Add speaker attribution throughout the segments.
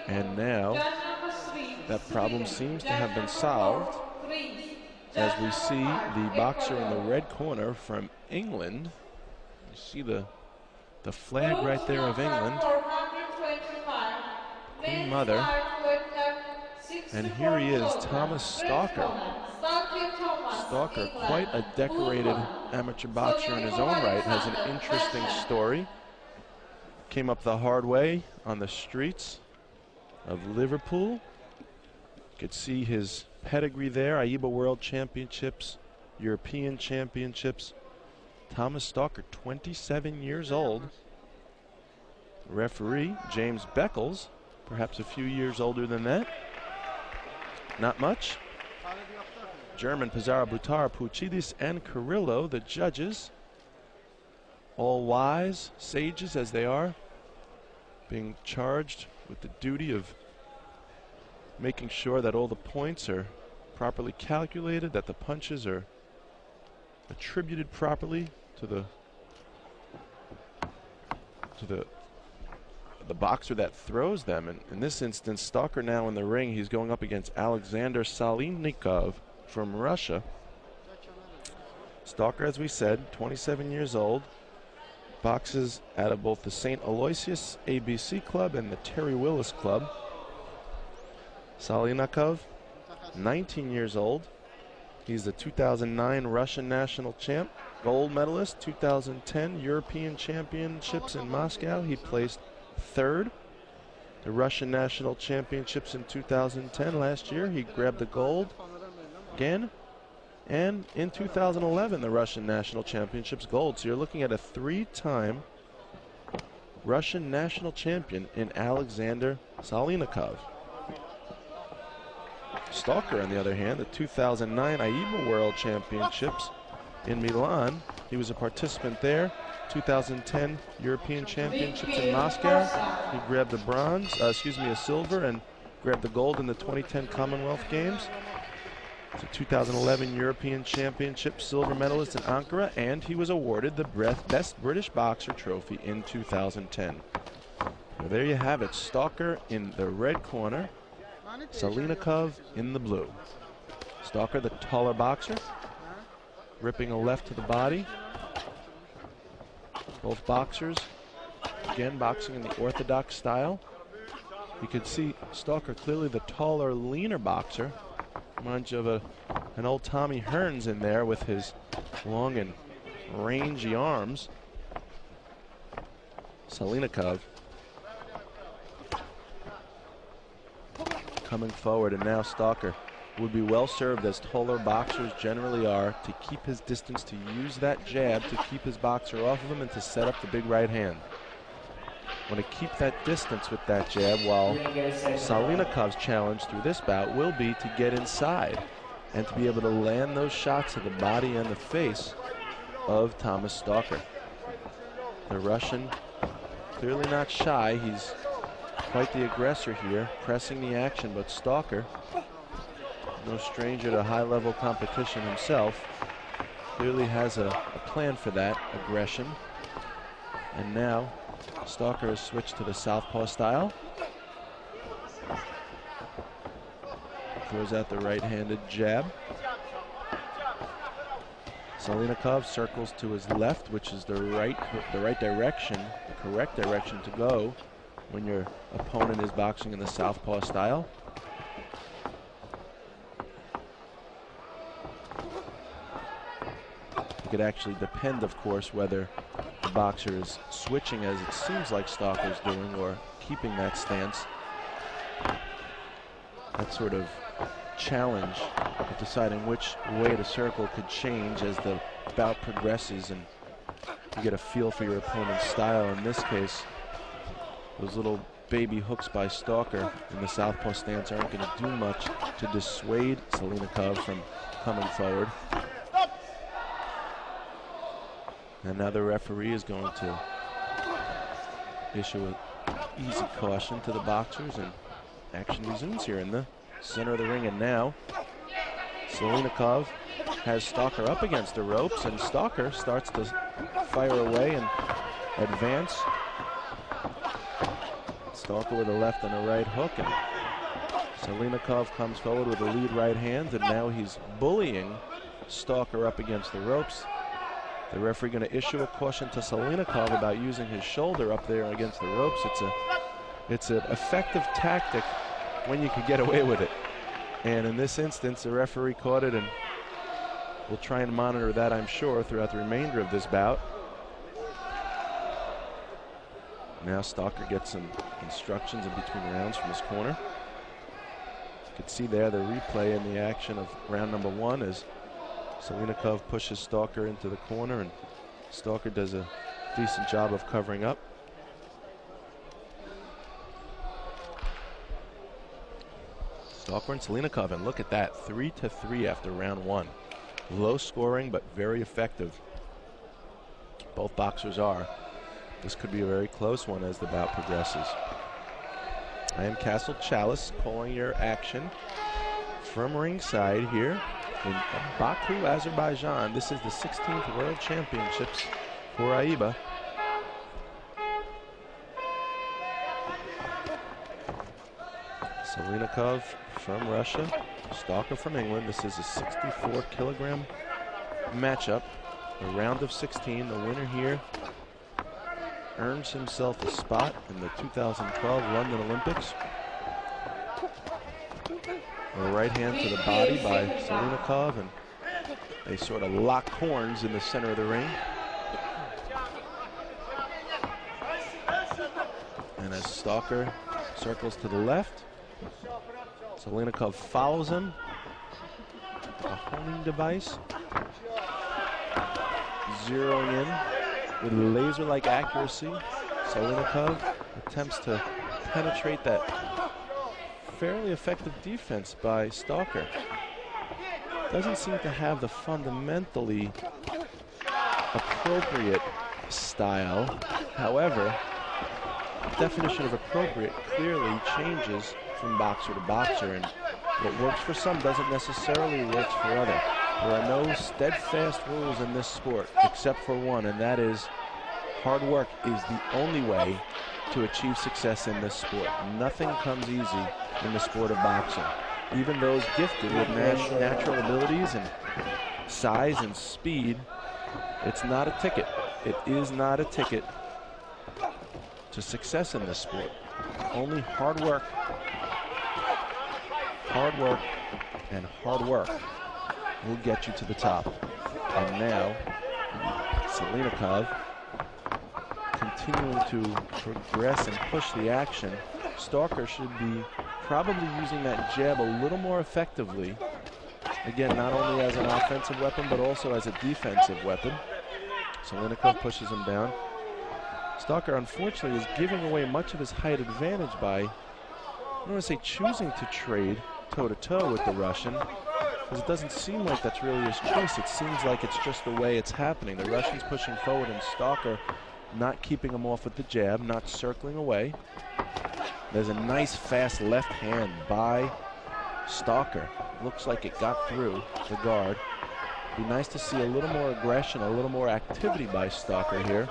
Speaker 1: And now that problem seems to have been solved as we see the boxer in the red corner from England. You see the flag right there of England, Queen Mother. And here he is, Thomas Stalker. Stalker, quite a decorated amateur boxer in his own right, has an interesting story. Came up the hard way on the streets of Liverpool. You could see his pedigree there, AIBA World Championships, European Championships. Thomas Stalker, 27 years old. Referee, James Beckles, perhaps a few years older than that. Not much. German, Pizarro, Butar, Puchidis, and Carrillo, the judges. All wise, sages as they are, being charged with the duty of making sure that all the points are properly calculated, that the punches are attributed properly to the boxer that throws them. And in this instance, Stalker now in the ring. He's going up against Alexander Solyanikov from Russia. Stalker, as we said, 27 years old, boxes out of both the St. Aloysius ABC Club and the Terry Willis Club. Solyanikov, 19 years old. He's the 2009 Russian national champ, gold medalist, 2010 European Championships in Moscow. He placed third. The Russian national championships in 2010 last year, he grabbed the gold again. And in 2011, the Russian national championships gold. So you're looking at a three-time Russian national champion in Alexander Solyanikov. Stalker, on the other hand, the 2009 AIBA World Championships in Milan. He was a participant there. 2010 European Championships in Moscow. He grabbed a silver, and grabbed the gold in the 2010 Commonwealth Games. The 2011 European Championship silver medalist in Ankara, and he was awarded the Best British Boxer trophy in 2010. Well, there you have it. Stalker in the red corner, Solyanikov in the blue. Stalker, the taller boxer, ripping a left to the body. Both boxers, again, boxing in the orthodox style. You could see Stalker clearly the taller, leaner boxer. Reminds you of an old Tommy Hearns in there with his long and rangy arms. Solyanikov coming forward, and now Stalker would be well served, as taller boxers generally are, to keep his distance, to use that jab to keep his boxer off of him and to set up the big right hand. Want to keep that distance with that jab, while Solyanikov's challenge through this bout will be to get inside and to be able to land those shots to the body and the face of Thomas Stalker. The Russian clearly not shy. He's quite the aggressor here, pressing the action, but Stalker, no stranger to high-level competition himself, clearly has a plan for that aggression. And now Stalker has switched to the southpaw style. Throws out the right-handed jab. Solyanikov circles to his left, which is the right direction, the correct direction to go when your opponent is boxing in the southpaw style. It could actually depend, of course, whether the boxer is switching, as it seems like Stalker's doing, or keeping that stance. That sort of challenge of deciding which way the circle could change as the bout progresses, and you get a feel for your opponent's style. In this case, those little baby hooks by Stalker in the southpaw stance aren't going to do much to dissuade Solyanikov from coming forward. And now the referee is going to issue an easy caution to the boxers, and action resumes here in the center of the ring. And now Solyanikov has Stalker up against the ropes, and Stalker starts to fire away and advance Stalker with a left and a right hook, and Solyanikov comes forward with a lead right hand, and now he's bullying Stalker up against the ropes. The referee going to issue a caution to Solyanikov about using his shoulder up there against the ropes. It's an effective tactic when you can get away with it. And in this instance, the referee caught it, and we'll try and monitor that, I'm sure, throughout the remainder of this bout. Now Stalker gets some instructions in between rounds from his corner. You can see there the replay in the action of round number 1 as Solyanikov pushes Stalker into the corner, and Stalker does a decent job of covering up. Stalker and Solyanikov, and look at that, 3-3 after round 1. Low scoring, but very effective. Both boxers are. This could be a very close one as the bout progresses. I am Castle Chalice, calling your action from ringside here in Baku, Azerbaijan. This is the 16th World Championships for AIBA. Solyanikov from Russia, Stalker from England. This is a 64-kilogram matchup, a round of 16. The winner here earns himself a spot in the 2012 London Olympics. A right hand to the body by Solyanikov, and they sort of lock horns in the center of the ring. And as Stalker circles to the left, Solyanikov follows him. A homing device, zeroing in with laser-like accuracy. Solyanikov attempts to penetrate that fairly effective defense by Stalker. Doesn't seem to have the fundamentally appropriate style. However, the definition of appropriate clearly changes from boxer to boxer, and what works for some doesn't necessarily work for other. There are no steadfast rules in this sport except for one, and that is hard work is the only way to achieve success in this sport. Nothing comes easy in the sport of boxing. Even those gifted with natural abilities and size and speed, it's not a ticket. It is not a ticket to success in this sport. Only hard work, and hard work will get you to the top. And now, Solyanikov continuing to progress and push the action. Stalker should be probably using that jab a little more effectively. Again, not only as an offensive weapon, but also as a defensive weapon. Solyanikov pushes him down. Stalker, unfortunately, is giving away much of his height advantage by, I don't want to say choosing to trade toe-to-toe with the Russian, because it doesn't seem like that's really his choice. It seems like it's just the way it's happening. The Russian's pushing forward and Stalker not keeping him off with the jab, not circling away. There's a nice fast left hand by Stalker. Looks like it got through the guard. Be nice to see a little more aggression, a little more activity by Stalker here.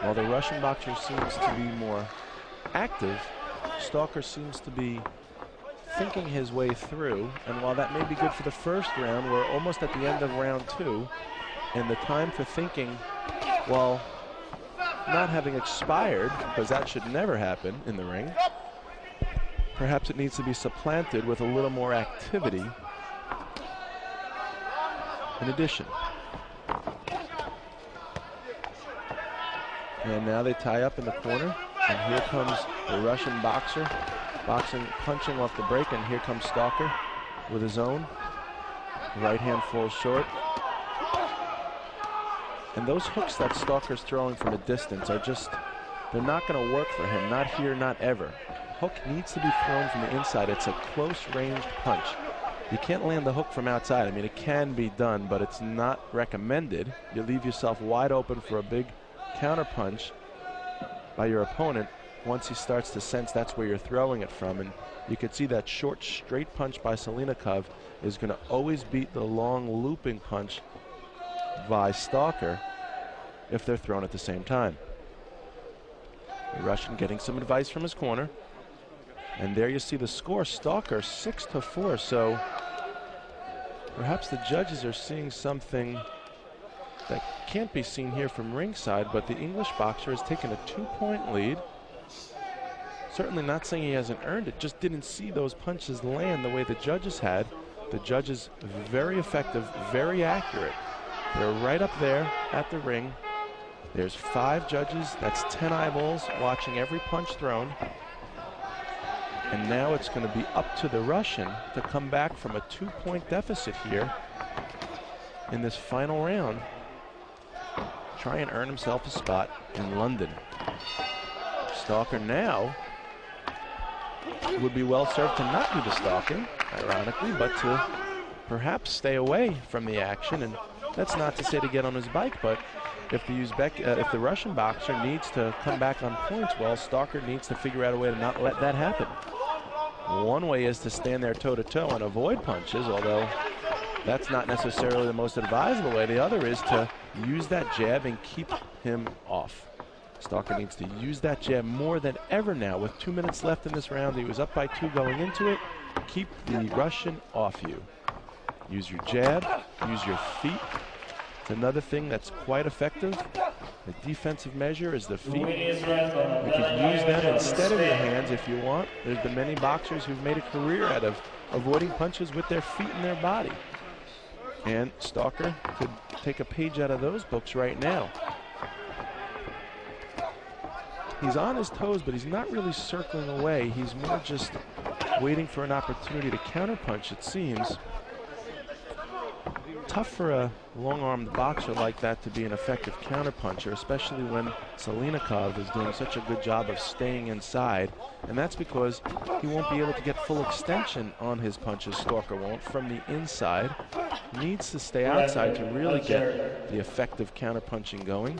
Speaker 1: While the Russian boxer seems to be more active, Stalker seems to be thinking his way through, and while that may be good for the first round, we're almost at the end of round 2, and the time for thinking, while not having expired, because that should never happen in the ring, perhaps it needs to be supplanted with a little more activity in addition. And now they tie up in the corner, and here comes the Russian boxer, punching off the break, and here comes Stalker with his own. Right hand falls short. And those hooks that Stalker's throwing from a distance are just, they're not going to work for him, not here, not ever. Hook needs to be thrown from the inside. It's a close-ranged punch. You can't land the hook from outside. I mean, it can be done, but it's not recommended. You leave yourself wide open for a big counter punch by your opponent once he starts to sense that's where you're throwing it from. And you can see that short, straight punch by Solyanikov is going to always beat the long, looping punch by Stalker if they're thrown at the same time. The Russian getting some advice from his corner. And there you see the score, Stalker 6-4. So perhaps the judges are seeing something that can't be seen here from ringside, but the English boxer has taken a 2-point lead. Certainly not saying he hasn't earned it, just didn't see those punches land the way the judges had. The judges very effective, very accurate. They're right up there at the ring. There's 5 judges, that's 10 eyeballs watching every punch thrown. And now it's going to be up to the Russian to come back from a 2-point deficit here in this final round. Try and earn himself a spot in London. Stalker now would be well served to not do the stalking, ironically, but to perhaps stay away from the action. And that's not to say to get on his bike, but if the Russian boxer needs to come back on points, well, Stalker needs to figure out a way to not let that happen. One way is to stand there toe-to-toe and avoid punches, although that's not necessarily the most advisable way. The other is to use that jab and keep him off. Stalker needs to use that jab more than ever now. With 2 minutes left in this round, he was up by 2 going into it. Keep the Russian off you. Use your jab, use your feet. It's another thing that's quite effective. The defensive measure is the feet. You can use them instead of your hands if you want. There's been many boxers who've made a career out of avoiding punches with their feet and their body. And Stalker could take a page out of those books right now. He's on his toes, but he's not really circling away. He's more just waiting for an opportunity to counterpunch, it seems. Tough for a long-armed boxer like that to be an effective counterpuncher, especially when Solyanikov is doing such a good job of staying inside. And that's because he won't be able to get full extension on his punches. Stalker won't from the inside. He needs to stay outside to really get the effective counterpunching going.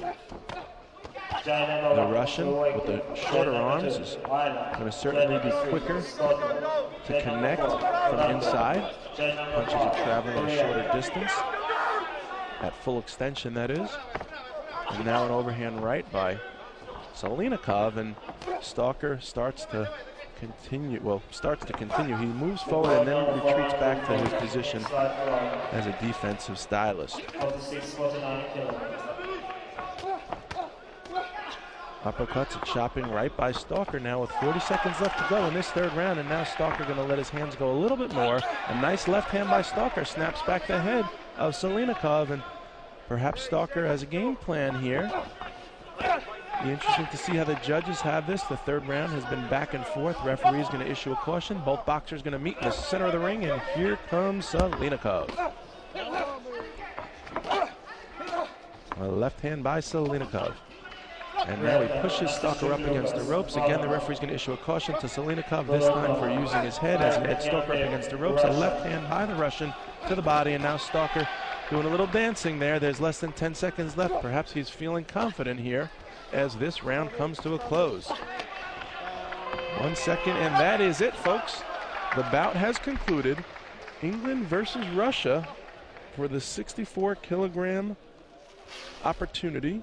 Speaker 1: The Russian, with the shorter arms, is going to certainly be quicker to connect from inside. Punches are traveling at a shorter distance, at full extension, that is. And now an overhand right by Solyanikov, and Stalker starts to continue. He moves forward and then retreats back to his position as a defensive stylist. Uppercuts and chopping right by Stalker now with 40 seconds left to go in this third round, and now Stalker going to let his hands go a little bit more. A nice left hand by Stalker snaps back the head of Solyanikov, and perhaps Stalker has a game plan here. Be interesting to see how the judges have this. The third round has been back and forth. Referee is going to issue a caution. Both boxers going to meet in the center of the ring, and here comes Solyanikov. A left hand by Solyanikov. And now he pushes Stalker up against the ropes. Again, the referee's going to issue a caution to Solyanikov, this time for using his head as he heads Stalker up against the ropes. A left hand by the Russian to the body, and now Stalker doing a little dancing there. There's less than 10 seconds left. Perhaps he's feeling confident here as this round comes to a close. 1 second, and that is it, folks. The bout has concluded. England versus Russia for the 64-kilogram opportunity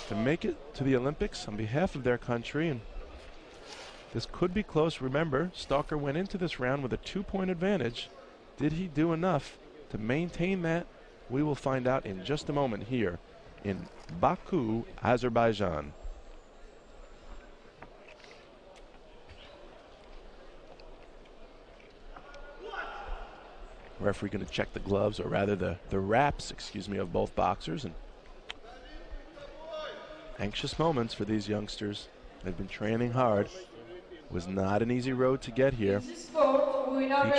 Speaker 1: to make it to the Olympics on behalf of their country. And this could be close. Remember, Stalker went into this round with a 2-point advantage. Did he do enough to maintain that? We will find out in just a moment here in Baku, Azerbaijan. Referee going to check the gloves, or rather the wraps, excuse me, of both boxers. And anxious moments for these youngsters. They've been training hard. It was not an easy road to get here. Each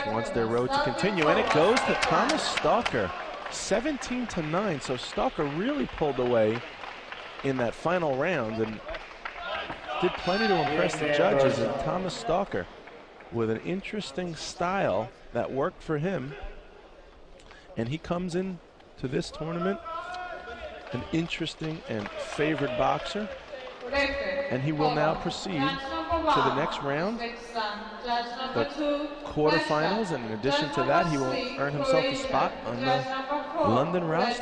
Speaker 1: wants their road to continue, and it goes to Thomas Stalker, 17-9. So Stalker really pulled away in that final round and did plenty to impress the judges. And Thomas Stalker, with an interesting style that worked for him, and he comes in to this tournament an interesting and favored boxer, and he will now proceed to the next round, the quarterfinals, and in addition to that, he will earn himself a spot on the London roster.